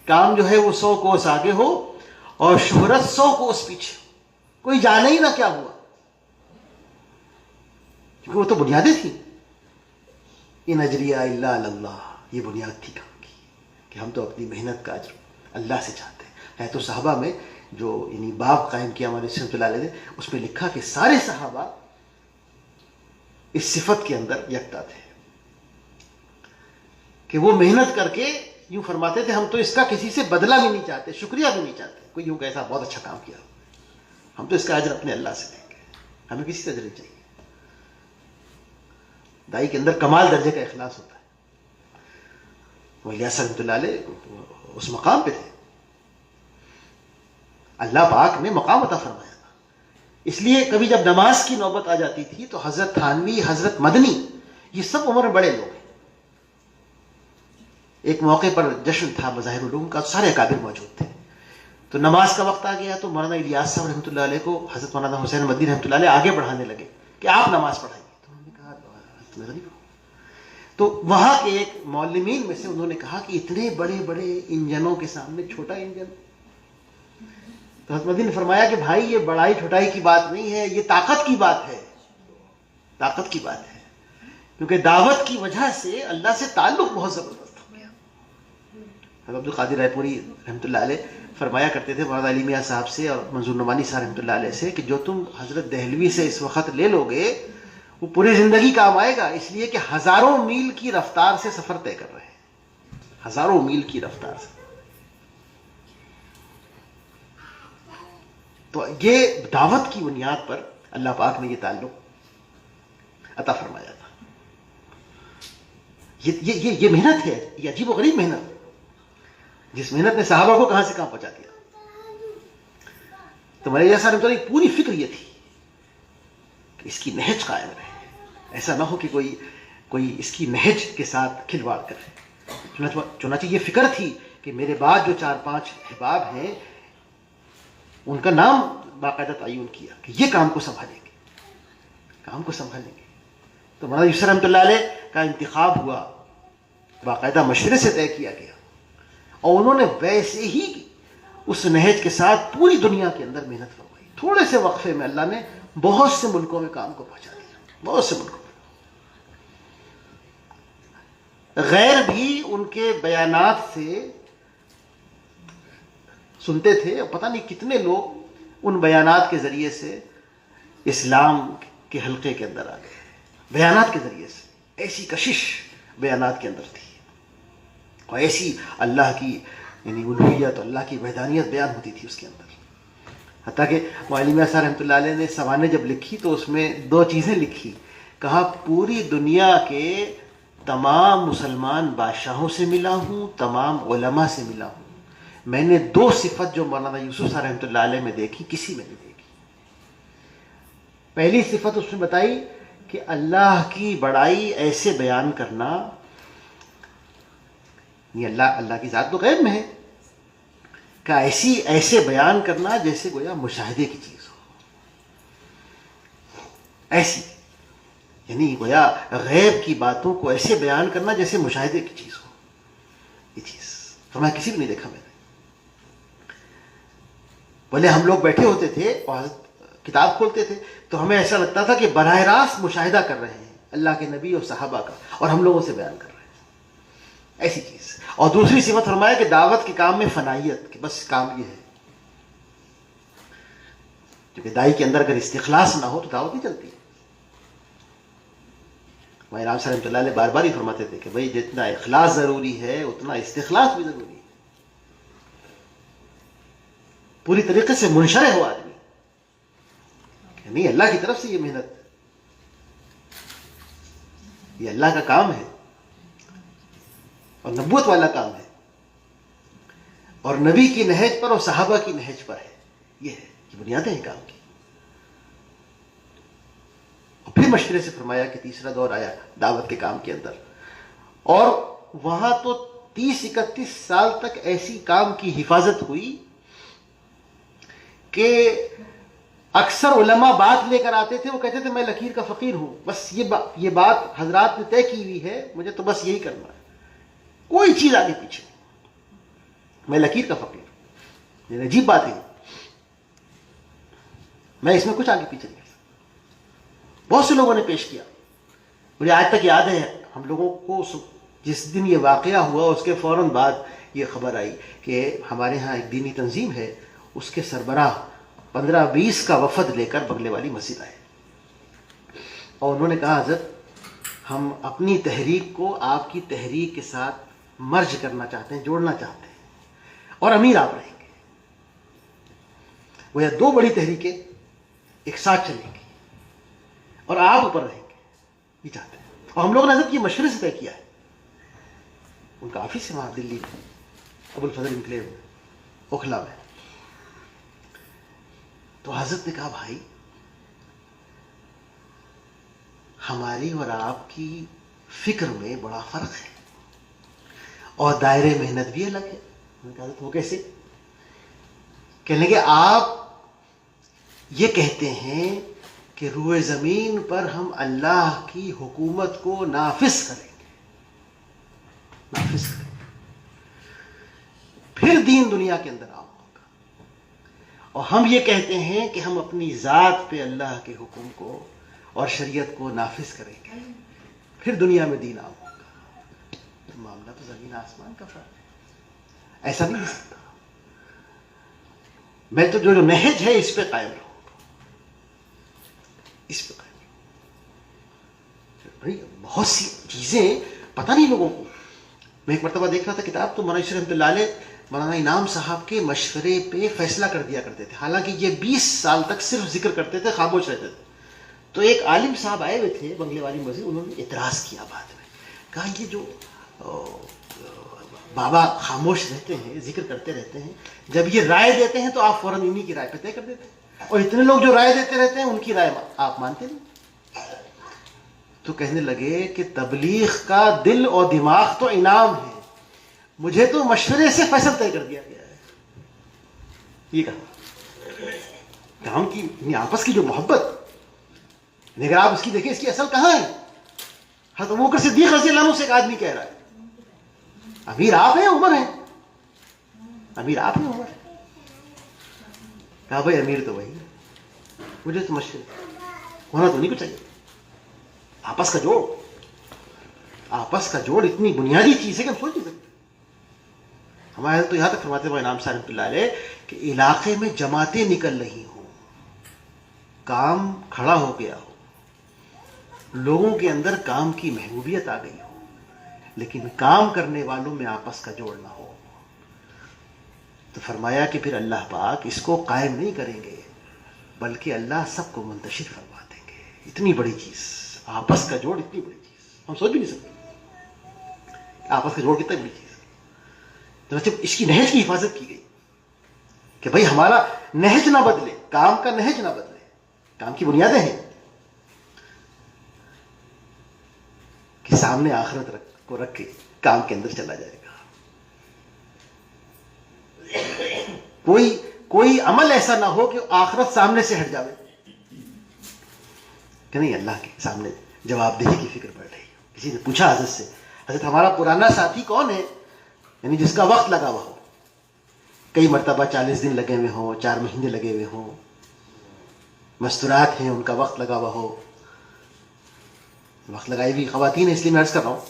کام جو ہے وہ 100 کوس آگے ہو اور شہرت 100 کوس پیچھے، کوئی جانے ہی نہ کیا ہوا، کیونکہ وہ تو بنیادیں تھیں. ان اجریہ الا علی اللہ، یہ بنیاد تھی کام کی کہ ہم تو اپنی محنت کا اجر اللہ سے چاہتے ہیں. ہے تو صحابہ میں جو یعنی باب قائم کیا ہمارے رحمۃ اللہ علیہ نے، اس میں لکھا کہ سارے صحابہ اس صفت کے اندر یکتا تھے کہ وہ محنت کر کے یوں فرماتے تھے ہم تو اس کا کسی سے بدلہ بھی نہیں چاہتے، شکریہ بھی نہیں چاہتے. کوئی یوں کہ ایسا بہت اچھا کام کیا، ہم تو اس کا اجر اپنے اللہ سے دیں گے، ہمیں کسی سے اجر نہیں چاہیے. دائی کے اندر کمال درجے کا اخلاص ہوتا ہے. وہ الیاس رحمۃ اللہ علیہ اس مقام پہ تھے، اللہ پاک نے مقام عطا فرمایا تھا. اس لیے کبھی جب نماز کی نوبت آ جاتی تھی تو حضرت تھانوی، حضرت مدنی، یہ سب عمر میں بڑے لوگ ہیں. ایک موقع پر جشن تھا مظاہر علوم کا، سارے اکابر موجود تھے. تو نماز کا وقت آ گیا تو مولانا الیاس صاحب رحمۃ اللہ علیہ کو حضرت مولانا حسین مدنی رحمۃ اللہ علیہ آگے بڑھانے لگے کہ آپ نماز پڑھائیے. تو انہوں نے کہا تو وہاں کے ایک معلمین میں سے انہوں نے کہا کہ اتنے بڑے بڑے انجنوں کے سامنے چھوٹا انجن. تو حضرت مدنی نے فرمایا کہ بھائی یہ بڑائی چھوٹائی کی بات نہیں ہے، یہ طاقت کی بات ہے، طاقت کی بات ہے. کیونکہ دعوت کی وجہ سے اللہ سے تعلق بہت زبردست ہو گیا. حضرت عبد القادر رائے پوری رحمۃ اللہ علیہ فرمایا کرتے تھے مولانا علی میاں صاحب سے اور منظور نعمانی صاحب رحمۃ اللہ علیہ سے کہ جو تم حضرت دہلوی سے اس وقت لے لو گے وہ پوری زندگی کام آئے گا، اس لیے کہ ہزاروں میل کی رفتار سے سفر طے کر رہے ہیں، ہزاروں میل کی رفتار سے. تو یہ دعوت کی بنیاد پر اللہ پاک نے یہ تعلق عطا فرمایا تھا. یہ محنت ہے، یہ عجیب و غریب محنت، جس محنت نے صحابہ کو کہاں سے کہاں پہنچا دیا. تو میرے جیسا رحمۃ اللہ پوری فکر یہ تھی کہ اس کی نہج قائم رہے، ایسا نہ ہو کہ کوئی اس کی نہج کے ساتھ کھلواڑ کرے. چنانچہ یہ فکر تھی کہ میرے بعد جو 4-5 احباب ہیں ان کا نام باقاعدہ تعین کیا کہ یہ کام کو سنبھالیں گے، کام کو سنبھالیں گے. تو مولانا یوسف رحمۃ اللہ علیہ کا انتخاب ہوا، باقاعدہ مشورے سے طے کیا گیا، اور انہوں نے ویسے ہی اس نہج کے ساتھ پوری دنیا کے اندر محنت فرمائی. تھوڑے سے وقفے میں اللہ نے بہت سے ملکوں میں کام کو پہنچا دیا، بہت سے ملکوں میں. غیر بھی ان کے بیانات سے سنتے تھے، اور پتہ نہیں کتنے لوگ ان بیانات کے ذریعے سے اسلام کے حلقے کے اندر آ گئے. بیانات کے ذریعے سے ایسی کشش بیانات کے اندر تھی، اور ایسی اللہ کی یعنی الوہیت، اللہ کی وحدانیت بیان ہوتی تھی اس کے اندر. حتیٰ کہ معلم صاحب رحمۃ اللہ علیہ نے سوانح جب لکھی تو اس میں 2 چیزیں لکھی. کہا پوری دنیا کے تمام مسلمان بادشاہوں سے ملا ہوں، تمام علماء سے ملا ہوں، میں نے 2 صفت جو مولانا یوسف صاحب رحمۃ اللہ علیہ میں دیکھی کسی میں نہیں دیکھی. پہلی صفت اس نے بتائی کہ اللہ کی بڑائی ایسے بیان کرنا، یہ اللہ کی ذات تو غیب میں ہے، کہ ایسے بیان کرنا جیسے گویا مشاہدے کی چیز ہو، ایسی یعنی گویا غیب کی باتوں کو ایسے بیان کرنا جیسے مشاہدے کی چیز ہو. یہ چیز فرمایا کسی بھی نہیں دیکھا میں نے. بولے ہم لوگ بیٹھے ہوتے تھے اور کتاب کھولتے تھے تو ہمیں ایسا لگتا تھا کہ براہ راست مشاہدہ کر رہے ہیں اللہ کے نبی اور صحابہ کا، اور ہم لوگوں سے بیان کر رہے ہیں، ایسی چیز. اور دوسری صفت فرمایا کہ دعوت کے کام میں فنائیت، کہ بس کام یہ ہے، کیونکہ دائی کے اندر اگر استخلاص نہ ہو تو دعوت نہیں چلتی. بھائی رام صاحب رحمۃ اللہ علیہ بار بار ہی فرماتے تھے کہ بھائی جتنا اخلاص ضروری ہے اتنا استخلاص بھی ضروری ہے. پوری طریقے سے منشرح ہو آدمی کہ نہیں اللہ کی طرف سے یہ محنت، یہ اللہ کا کام ہے اور نبوت والا کام ہے، اور نبی کی نہج پر اور صحابہ کی نہج پر ہے. یہ ہے، یہ بنیادیں ہیں کام کی. اور پھر مشورے سے فرمایا کہ تیسرا دور آیا دعوت کے کام کے اندر، اور وہاں تو 30-31 سال تک ایسی کام کی حفاظت ہوئی کہ اکثر علماء بات لے کر آتے تھے، وہ کہتے تھے میں لکیر کا فقیر ہوں، بس یہ بات حضرات نے طے کی ہوئی ہے، مجھے تو بس یہی کرنا ہے، کوئی چیز آگے پیچھے، میں لکیر کا فقیر ہوں. یہ عجیب بات ہے, میں اس میں کچھ آگے پیچھے نہیں کر سکتا. بہت سے لوگوں نے پیش کیا. مجھے آج تک یاد ہے ہم لوگوں کو جس دن یہ واقعہ ہوا اس کے فوراً بعد یہ خبر آئی کہ ہمارے ہاں ایک دینی تنظیم ہے, اس کے سربراہ 15-20 کا وفد لے کر بنگلے والی مسجد آئے, اور انہوں نے کہا حضرت ہم اپنی تحریک کو آپ کی تحریک کے ساتھ مرج کرنا چاہتے ہیں, جوڑنا چاہتے ہیں, اور امیر آپ رہیں گے. وہ دو بڑی تحریکیں ایک ساتھ چلیں گی اور آپ اوپر رہیں گے, یہ چاہتے ہیں. اور ہم لوگوں نے حضرت یہ مشورے سے طے کیا ہے. ان کا آفس ہے وہاں دلی میں, ابو الفضل انکلیو میں, اوکھلا میں. تو حضرت نے کہا بھائی ہماری اور آپ کی فکر میں بڑا فرق ہے اور دائرے محنت بھی الگ ہے. میں نے کہا حضرت وہ کیسے؟ کہنے لگے آپ یہ کہتے ہیں کہ روئے زمین پر ہم اللہ کی حکومت کو نافذ کریں گے, نافذ کریں گے, پھر دین دنیا کے اندر عام ہوگا. اور ہم یہ کہتے ہیں کہ ہم اپنی ذات پہ اللہ کے حکم کو اور شریعت کو نافذ کریں گے, پھر دنیا میں دین عام ہوگا. تو معاملہ تو زمین آسمان کا فرق ہے, ایسا نہیں ہو سکتا. میں تو جو نہج ہے اس پہ قائم رہوں, اس پہ قائم رہوں. بہت سی چیزیں پتہ نہیں لوگوں کو. میں ایک مرتبہ دیکھ رہا تھا کتاب, تو مولانا رحمۃ اللہ علیہ مولانا انعام صاحب کے مشورے پہ فیصلہ کر دیا کرتے تھے, حالانکہ یہ 20 سال تک صرف ذکر کرتے تھے, خاموش رہتے تھے. تو ایک عالم صاحب آئے ہوئے تھے بنگلے والی مسجد, انہوں نے اعتراض کیا بعد میں, کہا یہ جو بابا خاموش رہتے ہیں, ذکر کرتے رہتے ہیں, جب یہ رائے دیتے ہیں تو آپ فوراً انہی کی رائے پہ طے کر دیتے ہیں, اور اتنے لوگ جو رائے دیتے رہتے ہیں ان کی رائے آپ مانتے نہیں. تو کہنے لگے کہ تبلیغ کا دل اور دماغ تو انعام ہے, مجھے تو مشورے سے فیصلہ طے کر دیا گیا ہے. یہ کہا کام کی آپس کی جو محبت, اگر آپ اس کی دیکھیں اس کی اصل کہاں ہے. حضرت ابوبکر صدیق رضی اللہ عنہ سے ایک آدمی کہہ رہا ہے امیر آپ ہیں عمر ہیں, امیر آپ ہیں عمر ہیں. کہا بھائی امیر تو وہی ہے, مجھے تو مشورے ہونا تو نہیں کچھ چاہیے. آپس کا جوڑ, آپس کا جوڑ اتنی بنیادی چیز ہے کہ ہم سوچ نہیں سکتے. ہمارے تو یہاں تک فرماتے ہیں انعام صاحب رحمۃ اللہ علیہ کہ علاقے میں جماعتیں نکل رہی ہوں, کام کھڑا ہو گیا ہو, لوگوں کے اندر کام کی محبوبیت آ گئی ہو, لیکن کام کرنے والوں میں آپس کا جوڑ نہ ہو, تو فرمایا کہ پھر اللہ پاک اس کو قائم نہیں کریں گے, بلکہ اللہ سب کو منتشر فرما دیں گے. اتنی بڑی چیز آپس کا جوڑ, اتنی بڑی چیز ہم سوچ بھی نہیں سکتے آپس کا جوڑ کتنی بڑی چیز ہے. تو جب اس کی نہج کی حفاظت کی گئی کہ بھائی ہمارا نہج نہ بدلے, کام کا نہج نہ بدلے, کام کی بنیادیں ہیں کہ سامنے آخرت کو رکھ کے کام کے اندر چلا جائے گا. کوئی عمل ایسا نہ ہو کہ آخرت سامنے سے ہٹ جاوے, کہ نہیں اللہ کے سامنے جواب دہی کی فکر پڑ رہی. کسی نے پوچھا حضرت سے, حضرت ہمارا پرانا ساتھی کون ہے, یعنی جس کا وقت لگا ہوا ہو, کئی مرتبہ 40 دن لگے ہوئے ہوں, 4 مہینے لگے ہوئے ہوں, مستورات ہیں, ان کا وقت لگا ہوا ہو. وقت لگائی ہوئی خواتین ہیں, اس لیے میں عرض کر رہا ہوں.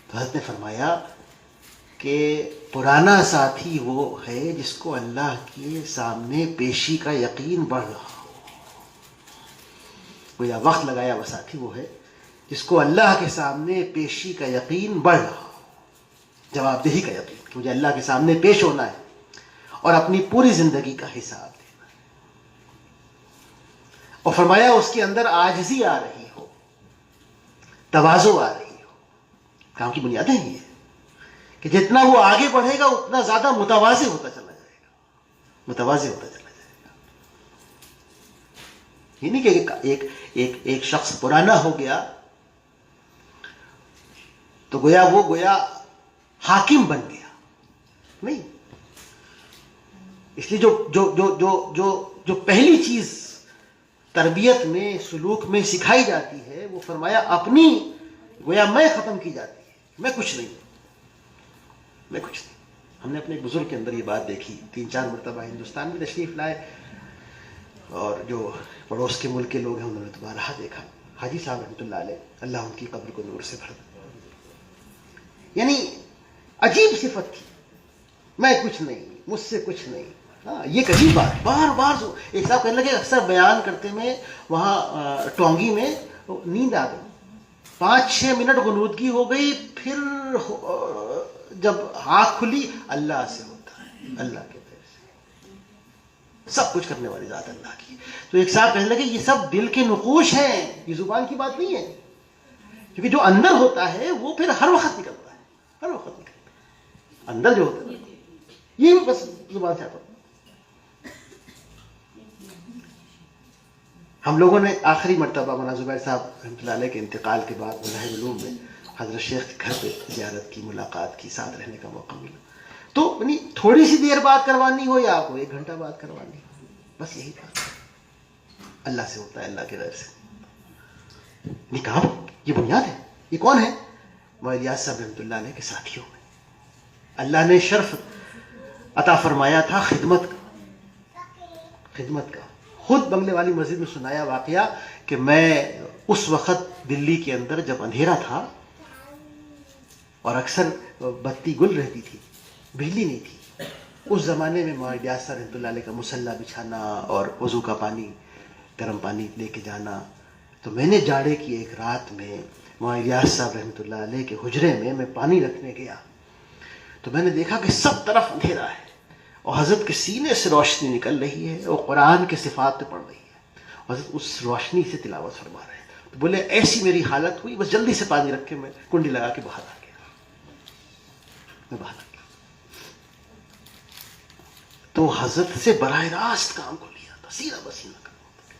تو حضرت نے فرمایا کہ پرانا ساتھی وہ ہے جس کو اللہ کے سامنے پیشی کا یقین بڑھ رہا ہو. گویا وقت لگایا وہ ساتھی وہ ہے جس کو اللہ کے سامنے پیشی کا یقین بڑھ رہا ہو, جواب دہی کا یقین کہ مجھے اللہ کے سامنے پیش ہونا ہے اور اپنی پوری زندگی کا حساب دینا ہے. اور فرمایا اس کے اندر عاجزی آ رہی ہو, تواضع آ رہی ہو. کام کی بنیادیں ہی ہے کہ جتنا وہ آگے بڑھے گا اتنا زیادہ متواضع ہوتا چلا جائے گا, متواضع ہوتا چلا جائے گا. یہ نہیں کہ ایک شخص پرانا ہو گیا تو گویا حاکم بن گیا, نہیں. اس لیے جو پہلی چیز تربیت میں, سلوک میں سکھائی جاتی ہے وہ فرمایا اپنی گویا میں ختم کی جاتی ہے, میں کچھ نہیں. میں کچھ نہیں. ہم نے اپنے ایک بزرگ کے اندر یہ بات دیکھی, 3-4 مرتبہ ہندوستان بھی تشریف لائے, اور جو پڑوس کے ملک کے لوگ ہیں انہوں نے تو بارہا دیکھا. حاجی صاحب رحمۃ اللہ علیہ, اللہ ان کی قبر کو نور سے بھر دے. یعنی عجیب صفت تھی, میں کچھ نہیں, مجھ سے کچھ نہیں. ہاں, یہ ایک عجیب بات, بار بار ایک صاحب کہنے لگے اکثر بیان کرتے میں وہاں ٹونگی میں نیند آ گئی, 5-6 منٹ غنودگی ہو گئی, پھر جب آنکھ کھلی اللہ سے ہوتا ہے, اللہ کے دیر سے, سب کچھ کرنے والی ذات اللہ کی. تو ایک صاحب کہنے لگے یہ سب دل کے نقوش ہیں, یہ زبان کی بات نہیں ہے, کیونکہ جو اندر ہوتا ہے وہ پھر ہر وقت نکلتا ہے, ہر وقت نکلتا ہے. اندر جو ہوتا ہے یہ بس زبان سے آتا. ہم لوگوں نے آخری مرتبہ مولانا زبیر صاحب رحمۃ اللہ علیہ کے انتقال کے بعد مظاہر علوم میں حضرت شیخ کے گھر پہ زیارت کی, ملاقات کی, ساتھ رہنے کا موقع ملا. تو یعنی تھوڑی سی دیر بات کروانی ہو یا آپ کو 1 گھنٹہ بات کروانی ہو, بس یہی بات اللہ سے ہوتا ہے, اللہ کے غیر سے. نہیں کہا یہ بنیاد ہے. یہ کون ہے؟ الیاس صاحب رحمۃ اللہ علیہ کے ساتھیوں میں اللہ نے شرف عطا فرمایا تھا خدمت کا, خدمت کا. خود بنگلے والی مسجد میں سنایا واقعہ کہ میں اس وقت دلی کے اندر جب اندھیرا تھا اور اکثر بتی گل رہتی تھی, بجلی نہیں تھی, اس زمانے میں مولانا الیاس صاحب رحمۃ اللہ علیہ کا مصلی بچھانا اور وضو کا پانی, گرم پانی لے کے جانا. تو میں نے جاڑے کی ایک رات میں مولانا الیاس صاحب رحمۃ اللہ علیہ کے حجرے میں پانی رکھنے گیا, تو میں نے دیکھا کہ سب طرف اندھیرا ہے اور حضرت کے سینے سے روشنی نکل رہی ہے اور قرآن کے صفات پہ پڑھ رہی ہے. حضرت اس روشنی سے تلاوت فرما رہے ہیں. تو بولے ایسی میری حالت ہوئی, بس جلدی سے پانی رکھ کے میں کنڈی لگا کے باہر آ گیا, میں باہر آ گیا. تو حضرت سے براہ راست کام کو لیا تھا, سیدھا بسینہ کام.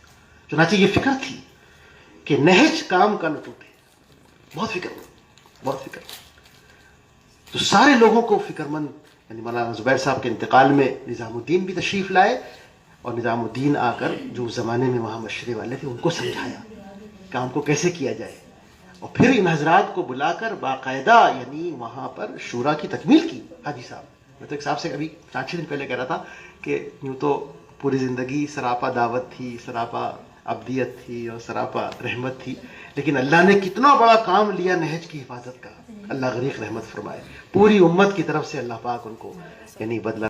چنانچہ یہ فکر تھی کہ نہج کام کا نہ ٹوٹے, بہت فکر مند, بہت فکر مند. تو سارے لوگوں کو فکر مند, یعنی مولانا زبیر صاحب کے انتقال میں نظام الدین بھی تشریف لائے, اور نظام الدین آ کر جو اس زمانے میں وہاں مشرے والے تھے ان کو سمجھایا کام کو کیسے کیا جائے, اور پھر ان حضرات کو بلا کر باقاعدہ یعنی وہاں پر شورا کی تکمیل کی. حاجی صاحب, میں تو ایک صاحب سے ابھی 4-6 دن پہلے کہہ رہا تھا کہ یوں تو پوری زندگی سراپا دعوت تھی, سراپا ابدیت تھی اور سراپا رحمت تھی, لیکن اللہ نے کتنا بڑا کام لیا نہج کی حفاظت کا. اللہ غریق رحمت فرمائے. پوری امت کی طرف سے اللہ پاک ان کو یعنی بدلہ